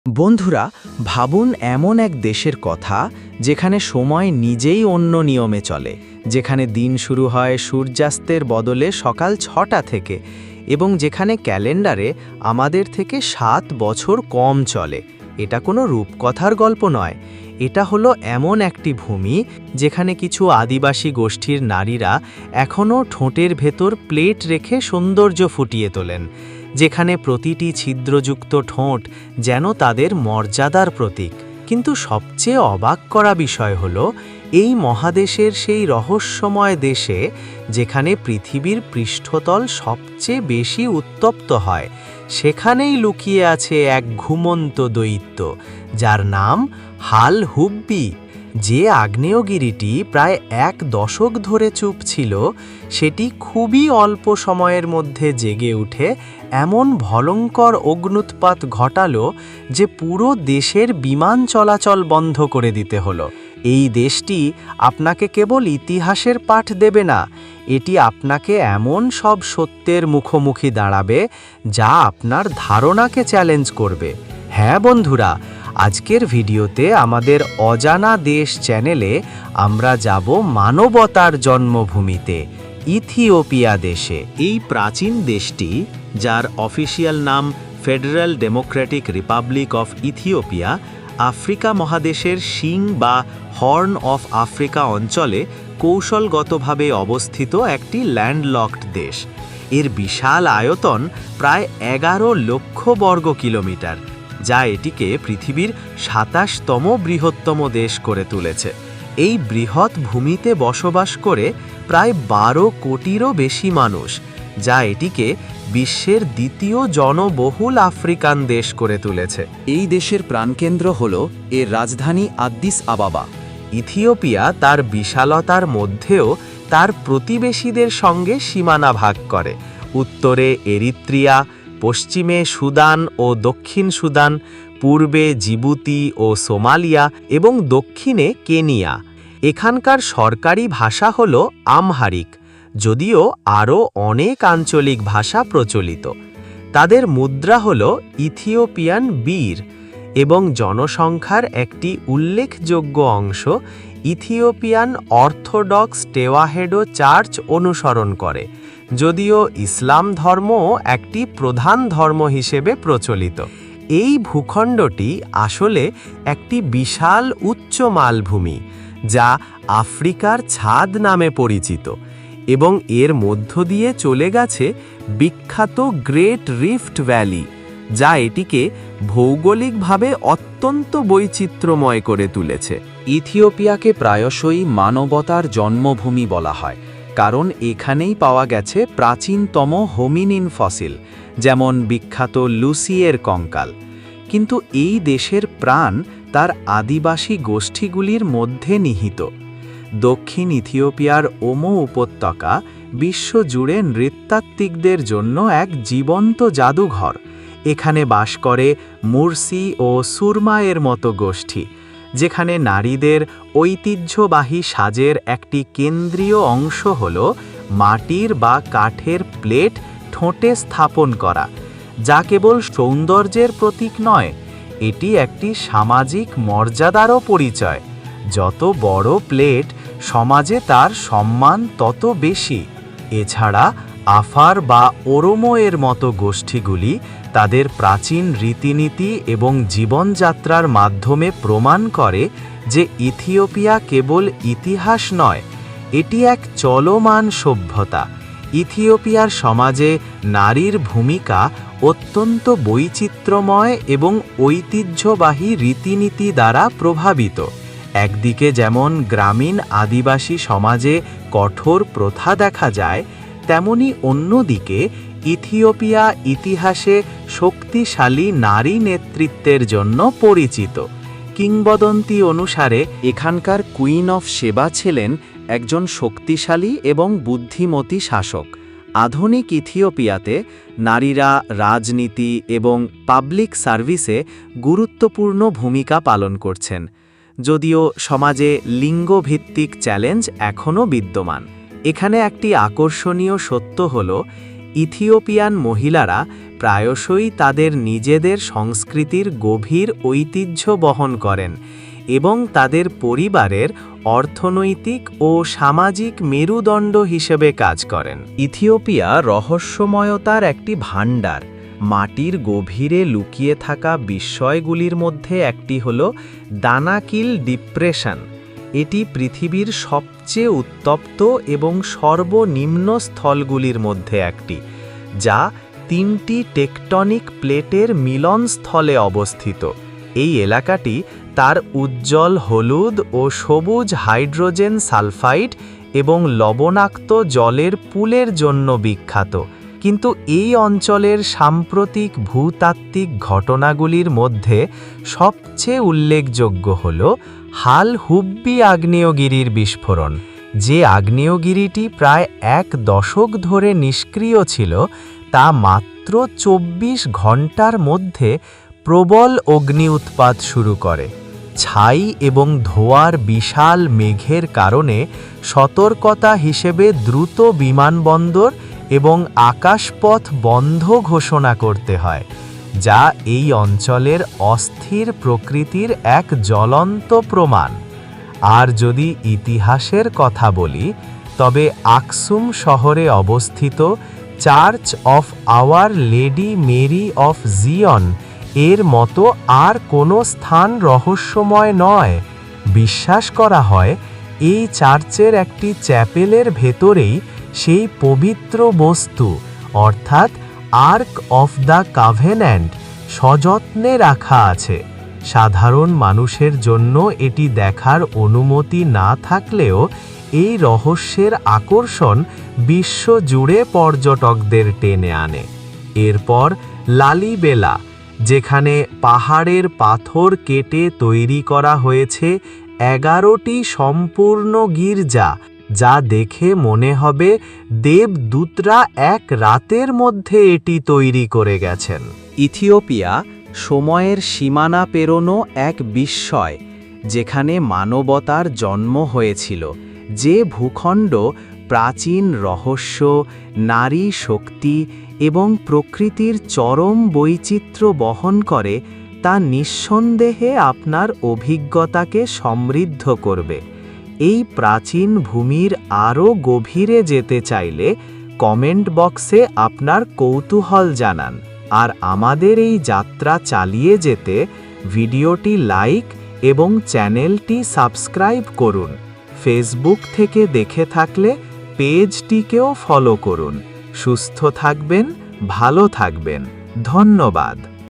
বন্ধুরা, ভাবুন এমন এক দেশের কথা যেখানে সময় নিজেই অন্য নিয়মে চলে, যেখানে দিন শুরু হয় সূর্যাস্তের বদলে সকাল ৬টা থেকে এবং যেখানে ক্যালেন্ডারে আমাদের থেকে ৭ বছর কম চলে। এটা কোনো রূপকথার গল্প নয়, এটা হলো এমন একটি ভূমি যেখানে কিছু আদিবাসী গোষ্ঠীর নারীরা এখনও ঠোঁটের ভেতর প্লেট রেখে সৌন্দর্য ফুটিয়ে তোলেন, যেখানে প্রতিটি ছিদ্রযুক্ত ঠোঁট যেন তাদের মর্যাদার প্রতীক। কিন্তু সবচেয়ে অবাক করা বিষয় হলো, এই মহাদেশের সেই রহস্যময় দেশে যেখানে পৃথিবীর পৃষ্ঠতল সবচেয়ে বেশি উত্তপ্ত হয়, সেখানেই লুকিয়ে আছে এক ঘুমন্ত দৈত্য, যার নাম হাল হুব্বি। যে আগ্নেয়গিরিটি প্রায় ১ দশক ধরে চুপ ছিল, সেটি খুবই অল্প সময়ের মধ্যে জেগে উঠে এমন ভয়ঙ্কর অগ্ন্যুৎপাত ঘটালো যে পুরো দেশের বিমান চলাচল বন্ধ করে দিতে হলো। এই দেশটি আপনাকে কেবল ইতিহাসের পাঠ দেবে না, এটি আপনাকে এমন সব সত্যের মুখোমুখি দাঁড়াবে যা আপনার ধারণাকে চ্যালেঞ্জ করবে। হ্যাঁ বন্ধুরা, আজকের ভিডিওতে আমাদের অজানা দেশ চ্যানেলে আমরা যাব মানবতার জন্মভূমিতে, ইথিওপিয়া দেশে। এই প্রাচীন দেশটি, যার অফিসিয়াল নাম federal Democratic Republic of Ethiopia, Africa মহাদেশের শিং বা হর্ন অফ আফ্রিকা অঞ্চলে কৌশলগতভাবে অবস্থিত একটি ল্যান্ডলকড দেশ। এর বিশাল আয়তন প্রায় ১১ লক্ষ বর্গ কিলোমিটার, যা এটিকে পৃথিবীর ২৭তম বৃহত্তম দেশ করে তুলেছে। এই বৃহৎ ভূমিতে বসবাস করে প্রায় ১২ কোটিরও বেশি মানুষ, যা এটিকে বিশ্বের দ্বিতীয় জনবহুল আফ্রিকান দেশ করে তুলেছে। এই দেশের প্রাণকেন্দ্র হল এর রাজধানী আদ্দিস আবাবা। ইথিওপিয়া তার বিশালতার মধ্যেও তার প্রতিবেশীদের সঙ্গে সীমানা ভাগ করে। উত্তরে এরিত্রিয়া, পশ্চিমে সুদান ও দক্ষিণ সুদান, পূর্বে জিবুতি ও সোমালিয়া এবং দক্ষিণে কেনিয়া। এখানকার সরকারি ভাষা হল আমহারিক, যদিও আরও অনেক আঞ্চলিক ভাষা প্রচলিত। তাদের মুদ্রা হল ইথিওপিয়ান বীর এবং জনসংখ্যার একটি উল্লেখযোগ্য অংশ ইথিওপিয়ান অর্থোডক্স টেওয়াহেডো চার্চ অনুসরণ করে, যদিও ইসলাম ধর্মও একটি প্রধান ধর্ম হিসেবে প্রচলিত। এই ভূখণ্ডটি আসলে একটি বিশাল উচ্চ মালভূমি, যা আফ্রিকার ছাদ নামে পরিচিত, এবং এর মধ্য দিয়ে চলে গেছে বিখ্যাত গ্রেট রিফট ভ্যালি, যা এটিকে ভৌগোলিকভাবে অত্যন্ত বৈচিত্র্যময় করে তুলেছে। ইথিওপিয়াকে প্রায়শই মানবতার জন্মভূমি বলা হয়, কারণ এখানেই পাওয়া গেছে প্রাচীনতম হোমিনিন ফসিল, যেমন বিখ্যাত লুসিয়ের কঙ্কাল। কিন্তু এই দেশের প্রাণ তার আদিবাসী গোষ্ঠীগুলির মধ্যে নিহিত। দক্ষিণ ইথিওপিয়ার ওমো উপত্যকা বিশ্বজুড়ে নৃতাত্ত্বিকদের জন্য এক জীবন্ত জাদুঘর। এখানে বাস করে মুরসি ও সুরমায়ের মতো গোষ্ঠী, যেখানে নারীদের ঐতিহ্যবাহী সাজের একটি কেন্দ্রীয় অংশ হল মাটির বা কাঠের প্লেট ঠোঁটে স্থাপন করা, যা কেবল সৌন্দর্যের প্রতীক নয়, এটি একটি সামাজিক মর্যাদারও পরিচয়। যত বড় প্লেট, সমাজে তার সম্মান তত বেশি। এছাড়া আফার বা ওরোমো এর মতো গোষ্ঠীগুলি তাদের প্রাচীন রীতিনীতি এবং জীবনযাত্রার মাধ্যমে প্রমাণ করে যে ইথিওপিয়া কেবল ইতিহাস নয়, এটি এক চলমান সভ্যতা। ইথিওপিয়ার সমাজে নারীর ভূমিকা অত্যন্ত বৈচিত্র্যময় এবং ঐতিহ্যবাহী রীতিনীতি দ্বারা প্রভাবিত। একদিকে যেমন গ্রামীণ আদিবাসী সমাজে কঠোর প্রথা দেখা যায়, তেমনি অন্যদিকে ইথিওপিয়া ইতিহাসে শক্তিশালী নারী নেতৃত্বের জন্য পরিচিত। কিংবদন্তি অনুসারে এখানকার কুইন অফ সেবা ছিলেন একজন শক্তিশালী এবং বুদ্ধিমতী শাসক। আধুনিক ইথিওপিয়াতে নারীরা রাজনীতি এবং পাবলিক সার্ভিসে গুরুত্বপূর্ণ ভূমিকা পালন করছেন, যদিও সমাজে লিঙ্গভিত্তিক চ্যালেঞ্জ এখনও বিদ্যমান। এখানে একটি আকর্ষণীয় সত্য হল, ইথিওপিয়ান মহিলারা প্রায়শই তাদের নিজেদের সংস্কৃতির গভীর ঐতিহ্য বহন করেন এবং তাদের পরিবারের অর্থনৈতিক ও সামাজিক মেরুদণ্ড হিসেবে কাজ করেন। ইথিওপিয়া রহস্যময়তার একটি ভাণ্ডার। মাটির গভীরে লুকিয়ে থাকা বিস্ময়গুলির মধ্যে একটি হল দানাকিল ডিপ্রেশন। এটি পৃথিবীর সবচেয়ে উত্তপ্ত এবং সর্বনিম্ন স্থলগুলির মধ্যে একটি, যা 3টি টেকটনিক প্লেটের মিলনস্থলে অবস্থিত। এই এলাকাটি তার উজ্জ্বল হলুদ ও সবুজ হাইড্রোজেন সালফাইড এবং লবণাক্ত জলের পুলের জন্য বিখ্যাত। কিন্তু এই অঞ্চলের সাম্প্রতিক ভূতাত্ত্বিক ঘটনাগুলির মধ্যে সবচেয়ে উল্লেখযোগ্য হল হাল হুব্বি আগ্নেয়গিরির বিস্ফোরণ। যে আগ্নেয়গিরিটি প্রায় 1 দশক ধরে নিষ্ক্রিয় ছিল, তা মাত্র 24 ঘন্টার মধ্যে প্রবল অগ্নি উৎপাত শুরু করে। ছাই এবং ধোঁয়ার বিশাল মেঘের কারণে সতর্কতা হিসেবে দ্রুত বিমানবন্দর এবং আকাশপথ বন্ধ ঘোষণা করতে হয়, যা এই অঞ্চলের অস্থির প্রকৃতির এক জ্বলন্ত প্রমাণ। আর যদি ইতিহাসের কথা বলি, তবে আকসুম শহরে অবস্থিত Church of Our Lady Mary of Zion এর মতো আর কোনো স্থান রহস্যময় নয়। বিশ্বাস করা হয় এই চার্চের একটি চ্যাপেলের ভেতরেই সেই পবিত্র বস্তু অর্থাৎ আর্ক অফ দ্য কাভেন্যান্ট সযত্নে রাখা আছে। সাধারণ মানুষের জন্য এটি দেখার অনুমতি না থাকলেও এই রহস্যের আকর্ষণ বিশ্বজুড়ে পর্যটকদের টেনে আনে। এরপর লালিবেলা, যেখানে পাহাড়ের পাথর কেটে তৈরি করা হয়েছে 11টি সম্পূর্ণ গির্জা, যা দেখে মনে হবে দেবদূতরা এক রাতের মধ্যে এটি তৈরি করে গেছেন। ইথিওপিয়া সময়ের সীমানা পেরোনো এক বিস্ময়, যেখানে মানবতার জন্ম হয়েছিল। যে ভূখণ্ড প্রাচীন রহস্য, নারী শক্তি এবং প্রকৃতির চরম বৈচিত্র্য বহন করে, তা নিঃসন্দেহে আপনার অভিজ্ঞতাকে সমৃদ্ধ করবে। এই প্রাচীন ভূমির আরও গভীরে যেতে চাইলে কমেন্ট বক্সে আপনার কৌতূহল জানান। আর আমাদের এই যাত্রা চালিয়ে যেতে ভিডিওটি লাইক এবং চ্যানেলটি সাবস্ক্রাইব করুন। ফেসবুক থেকে দেখে থাকলে পেজটিকেও ফলো করুন। সুস্থ থাকবেন, ভালো থাকবেন। ধন্যবাদ।